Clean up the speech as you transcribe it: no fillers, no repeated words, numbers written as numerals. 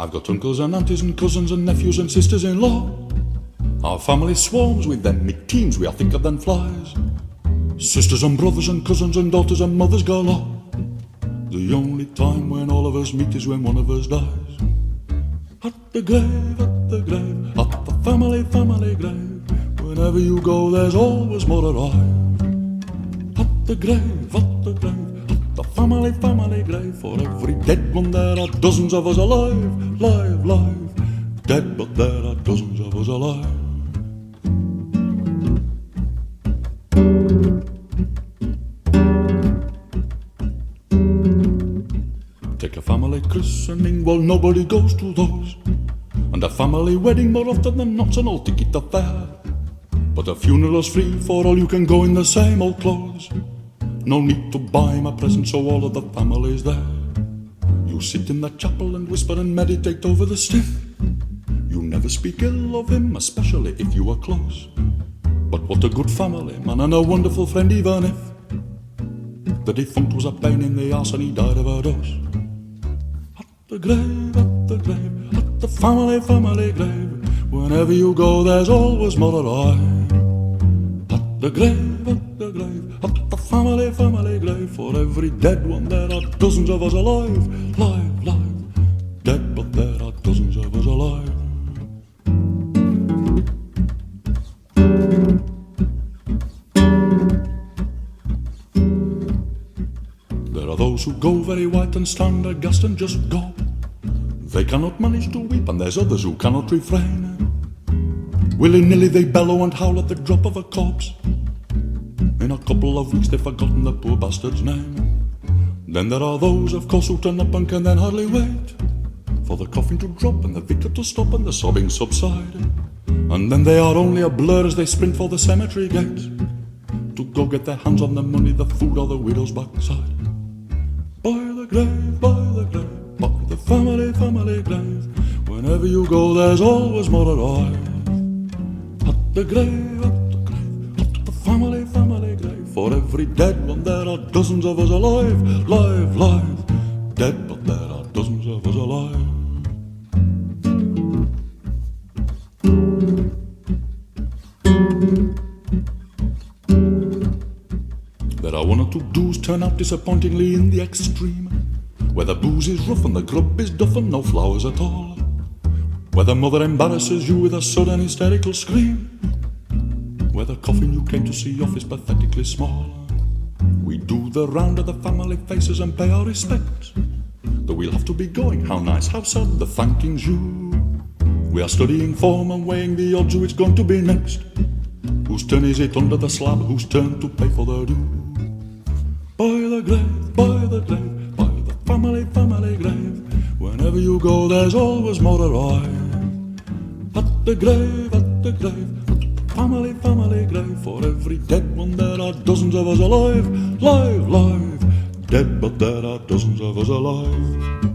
I've got uncles and aunties and cousins and nephews and sisters-in-law. Our family swarms with them, me teems, we are thicker than flies. Sisters and brothers and cousins and daughters and mothers galore. The only time when all of us meet is when one of us dies. At the grave, at the grave, at the family grave. Whenever you go, there's always more arrive. At the grave, at the grave, at the family grave. For every dead one there are dozens of us alive, live. Dead, but there are dozens of us alive. Take a family christening, well nobody goes to those. And a family wedding more often than not's an old ticket affair. But a funeral's free for all, you can go in the same old clothes. No need to buy my present, so all of the family's there. You sit in the chapel and whisper and meditate over the stiff. You never speak ill of him, especially if you are close. But what a good family man and a wonderful friend, even if the defunct was a pain in the arse and he died of a dose. At the grave, at the grave, at the family grave. Whenever you go, there's always more alive. At the grave, at the grave, at the family grave. For every dead one there are dozens of us alive, live. Dead, but there are dozens of us alive. There are those who go very white and stand aghast and just go. They cannot manage to weep, and there's others who cannot refrain. Willy-nilly they bellow and howl at the drop of a corpse. In a couple of weeks they've forgotten the poor bastard's name. Then there are those, of course, who turn up and can then hardly wait for the coffin to drop and the vicar to stop and the sobbing subside. And then they are only a blur as they sprint for the cemetery gate to go get their hands on the money, the food, or the widow's backside. By the grave, by the grave, by the family grave. Whenever you go, there's always more alive. At the grave, at the grave, at the family grave. For every dead one there are dozens of us alive, live. Dead, but there are dozens of us alive. There are one or two do's turn out disappointingly in the extreme, where the booze is rough and the grub is duff and no flowers at all, where the mother embarrasses you with a sudden hysterical scream, where the coffin you came to see off is pathetically small. We do the round of the family faces and pay our respects, though we'll have to be going. How nice, how sad, the thanking's you. We are studying form and weighing the odds who it's going to be next. Whose turn is it under the slab? Whose turn to pay for their due? By the grave, by the grave, by the family grave. Whenever you go, there's always more arrive. At the grave, at the grave, at the family grave. For every dead one there are dozens of us alive, live. Dead, but there are dozens of us alive.